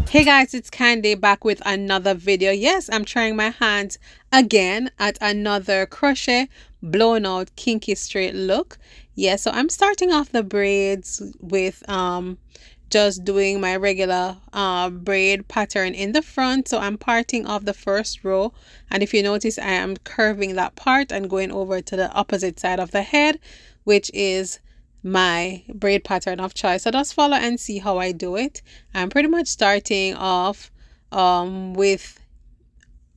Hey guys, it's Candy back with another video. Yes, I'm trying my hand again at another crochet blown out kinky straight look. Yeah, so I'm starting off the braids with just doing my regular braid pattern in the front. So I'm parting off the first row, and if you notice, I am curving that part and going over to the opposite side of the head, which is my braid pattern of choice. So just follow and see how I do it. I'm pretty much starting off with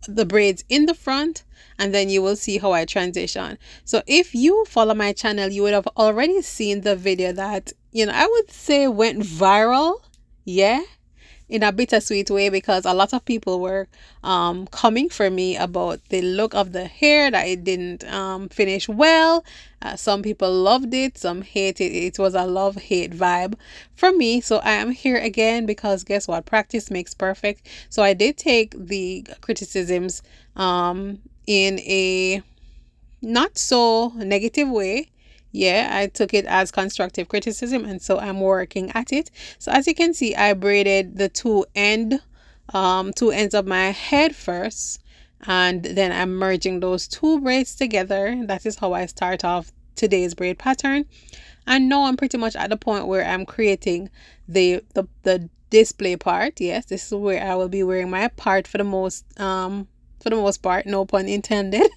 the braids in the front, and then you will see how I transition. So if you follow my channel, you would have already seen the video that, I would say went viral. Yeah, in a bittersweet way, because a lot of people were coming for me about the look of the hair, that it didn't finish well. Some people loved it, some hated it. It was a love-hate vibe for me. So I am here again because guess what? Practice makes perfect. So I did take the criticisms in a not so negative way. Yeah, I took it as constructive criticism, and so I'm working at it. So as you can see, I braided the two ends of my head first, and then I'm merging those two braids together. That is how I start off today's braid pattern. And now I'm pretty much at the point where I'm creating the display part. Yes, this is where I will be wearing my part for the most part, no pun intended.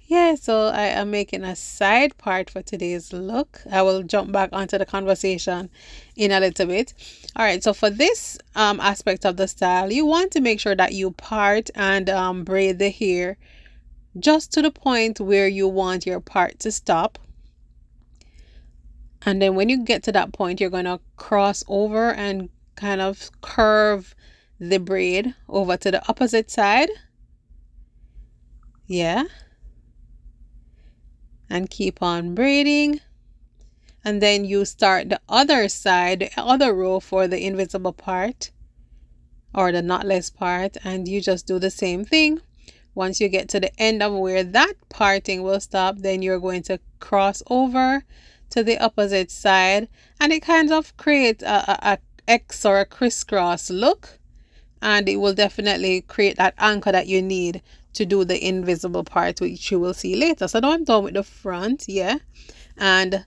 Yeah, so I am making a side part for today's look. I will jump back onto the conversation in a little bit. All right, so for this aspect of the style, you want to make sure that you part and braid the hair just to the point where you want your part to stop. And then when you get to that point, you're going to cross over and kind of curve the braid over to the opposite side. Yeah. And keep on braiding. And then you start the other side, the other row for the invisible part or the knotless part, and you just do the same thing. Once you get to the end of where that parting will stop, then you're going to cross over to the opposite side, and it kind of creates a X or a crisscross look, and it will definitely create that anchor that you need to do the invisible part, which you will see later. So now I'm done with the front. Yeah, and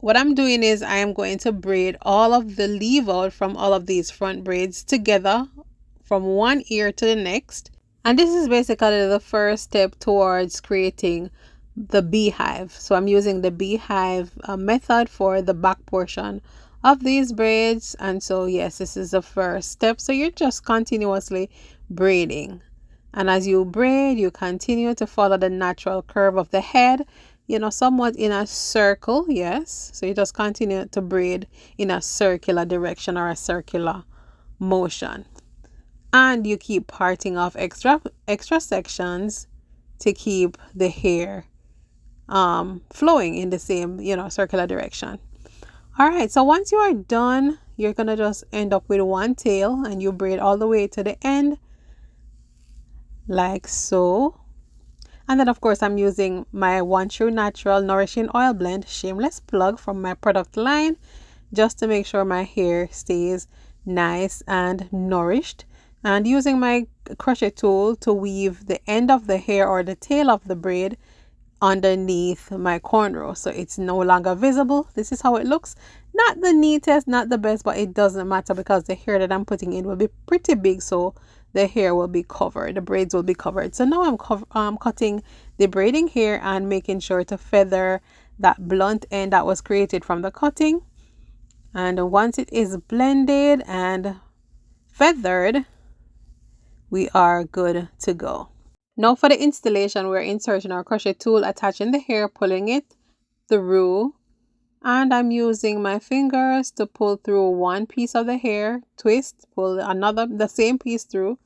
what I'm doing is I am going to braid all of the leave out from all of these front braids together from one ear to the next. And this is basically the first step towards creating the beehive. So I'm using the beehive method for the back portion of these braids. And so yes, this is the first step. So you're just continuously braiding. And as you braid, you continue to follow the natural curve of the head, somewhat in a circle. Yes. So you just continue to braid in a circular direction or a circular motion. And you keep parting off extra sections to keep the hair flowing in the same, circular direction. All right. So once you are done, you're going to just end up with one tail, and you braid all the way to the end like so. And then of course I'm using my One True Natural Nourishing Oil Blend, shameless plug, from my product line, just to make sure my hair stays nice and nourished, and using my crochet tool to weave the end of the hair or the tail of the braid underneath my cornrow, so it's no longer visible. This is how it looks. Not the neatest, not the best, but it doesn't matter because the hair that I'm putting in will be pretty big, so the hair will be covered, the braids will be covered. So now I'm cutting the braiding hair and making sure to feather that blunt end that was created from the cutting. And once it is blended and feathered, we are good to go. Now for the installation, we're inserting our crochet tool, attaching the hair, pulling it through, and I'm using my fingers to pull through one piece of the hair, twist, pull the same piece through,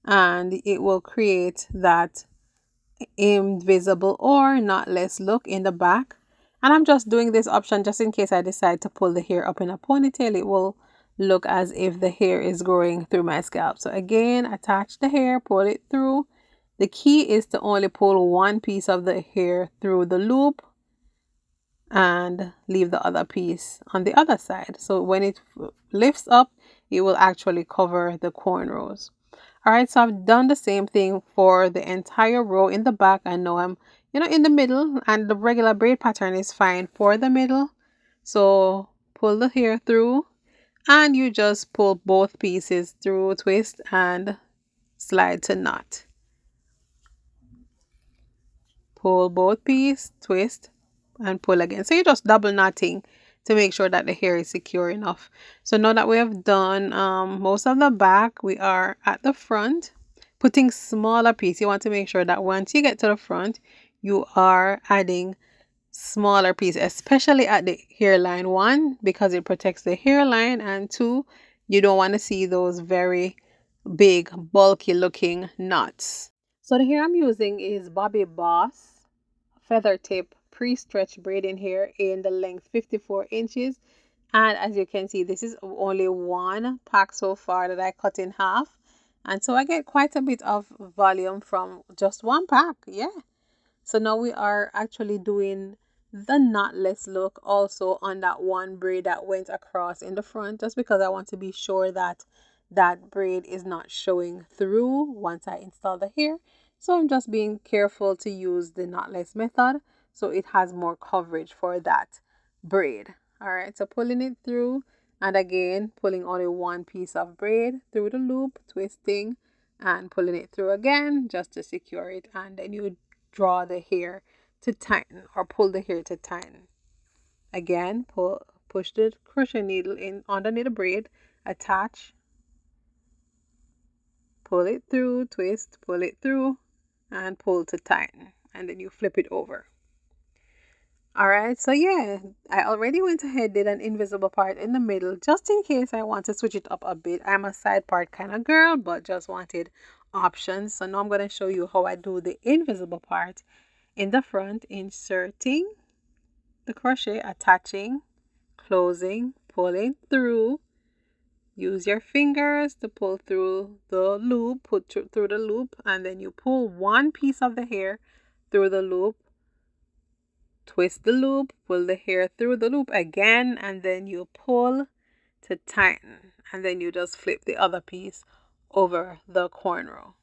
and it will create that invisible or knotless look in the back. And I'm just doing this option just in case I decide to pull the hair up in a ponytail. It will look as if the hair is growing through my scalp. So again, attach the hair, pull it through. The key is to only pull one piece of the hair through the loop and leave the other piece on the other side. So when it lifts up, it will actually cover the cornrows. All right, so I've done the same thing for the entire row in the back. I know I'm, in the middle, and the regular braid pattern is fine for the middle. So pull the hair through, and you just pull both pieces through, twist, and slide to knot. Pull both pieces, twist, and pull again. So you're just double knotting to make sure that the hair is secure enough. So now that we have done most of the back, we are at the front putting smaller piece. You want to make sure that once you get to the front, you are adding smaller piece, especially at the hairline. One, because it protects the hairline, and two, you don't want to see those very big bulky looking knots. So the hair I'm using is Bobby Boss feather tip pre-stretch braiding hair in the length 54 inches, and as you can see, this is only one pack so far that I cut in half, and so I get quite a bit of volume from just one pack. Yeah, so now we are actually doing the knotless look also on that one braid that went across in the front, just because I want to be sure that that braid is not showing through once I install the hair. So I'm just being careful to use the knotless method so it has more coverage for that braid. All right, so pulling it through, and again pulling only one piece of braid through the loop, twisting and pulling it through again just to secure it, and then you draw the hair to tighten, or pull the hair to tighten. Again, push the crochet needle in underneath the braid, attach, pull it through, twist, pull it through, and pull to tighten, and then you flip it over. All right, so yeah, I already went ahead, did an invisible part in the middle just in case I want to switch it up a bit. I'm a side part kind of girl, but just wanted options. So now I'm going to show you how I do the invisible part in the front, inserting the crochet, attaching, closing, pulling through. Use your fingers to pull through the loop, put through the loop, and then you pull one piece of the hair through the loop, twist the loop, pull the hair through the loop again, and then you pull to tighten, and then you just flip the other piece over the cornrow.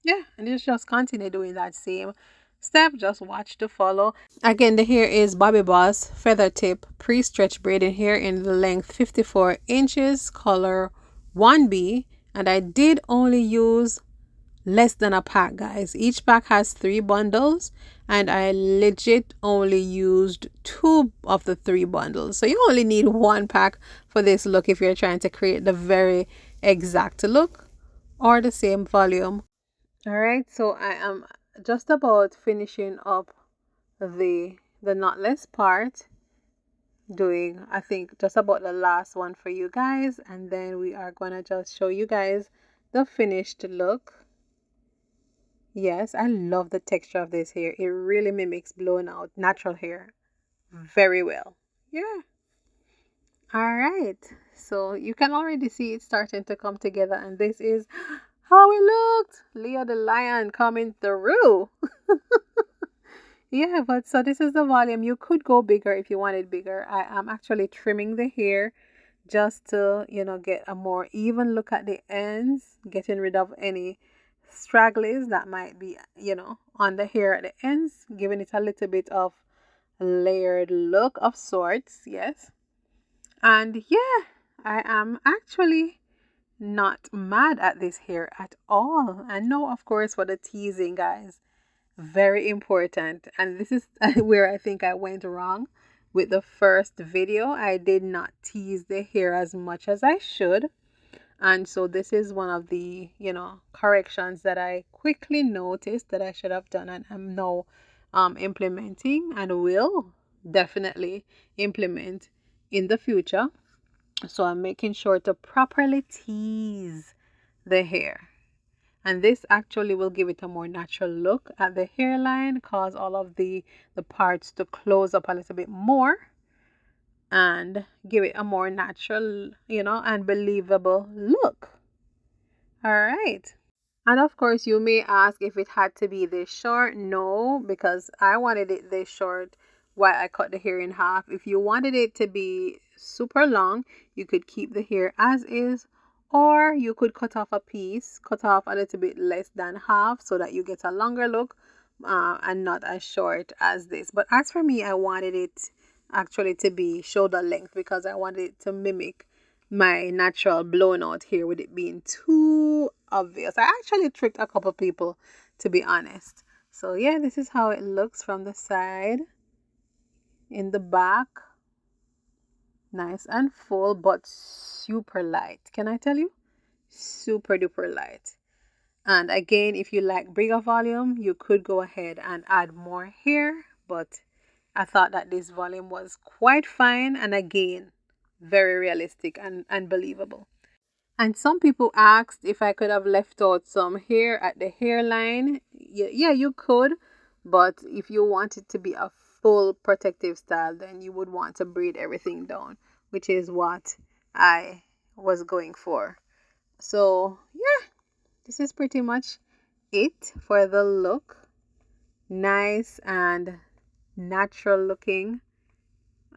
Yeah, and you just continue doing that same step. Just watch to follow. Again, the hair is Bobby Boss feather tip pre-stretch braiding hair in the length 54 inches, color 1B, and I did only use less than a pack, guys. Each pack has 3 bundles, and I legit only used 2 of the 3 bundles. So you only need 1 pack for this look if you're trying to create the very exact look or the same volume. All right, so I am just about finishing up the knotless part, doing I think just about the last one for you guys, and then we are gonna just show you guys the finished look. Yes, I love the texture of this hair. It really mimics blown out natural hair very well. Yeah. All right, so you can already see it starting to come together, and this is how it looked. Leo the lion coming through. Yeah, but so this is the volume. You could go bigger if you wanted bigger. I am actually trimming the hair just to, get a more even look at the ends, getting rid of any stragglers that might be, on the hair at the ends, giving it a little bit of layered look of sorts. Yes. And yeah, I am actually not mad at this hair at all. And no, of course, for the teasing, guys. Very important. And this is where I think I went wrong with the first video. I did not tease the hair as much as I should. And so this is one of the, corrections that I quickly noticed that I should have done, and I'm now implementing, and will definitely implement in the future. So I'm making sure to properly tease the hair. And this actually will give it a more natural look at the hairline, cause all of the parts to close up a little bit more, and give it a more natural, and believable look. All right. And of course, you may ask if it had to be this short. No, because I wanted it this short why I cut the hair in half. If you wanted it to be super long, you could keep the hair as is, or you could cut off a piece, cut off a little bit less than half so that you get a longer look, and not as short as this. But as for me, I wanted it actually to be shoulder length because I wanted it to mimic my natural blown out hair with it being too obvious. I actually tricked a couple people, to be honest. So yeah, this is how it looks from the side. In the back, nice and full, but super light. Can I tell you? Super duper light. And again, if you like bigger volume, you could go ahead and add more hair, but I thought that this volume was quite fine, and again, very realistic and believable. And some people asked if I could have left out some hair at the hairline. Yeah, you could, but if you want it to be a full protective style, then you would want to braid everything down, which is what I was going for. So yeah, this is pretty much it for the look. Nice and natural looking.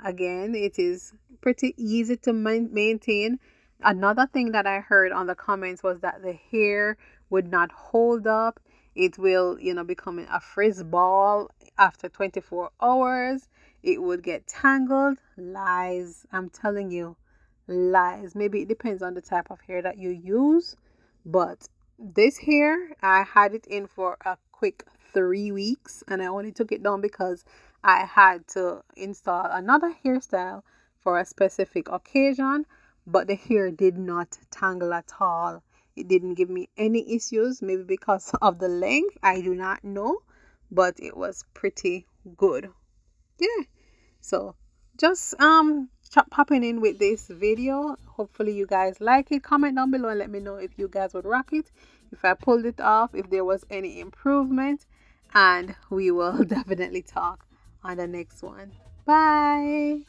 Again, it is pretty easy to maintain. Another thing that I heard on the comments was that the hair would not hold up. It will, become a frizz ball after 24 hours. It would get tangled. Lies. I'm telling you, lies. Maybe it depends on the type of hair that you use. But this hair, I had it in for a quick 3 weeks, and I only took it down because I had to install another hairstyle for a specific occasion, but the hair did not tangle at all. It didn't give me any issues, maybe because of the length, I do not know, but it was pretty good. Yeah, so just popping in with this video. Hopefully you guys like it. Comment down below and let me know if you guys would rock it, if I pulled it off, if there was any improvement, and we will definitely talk on the next one. Bye.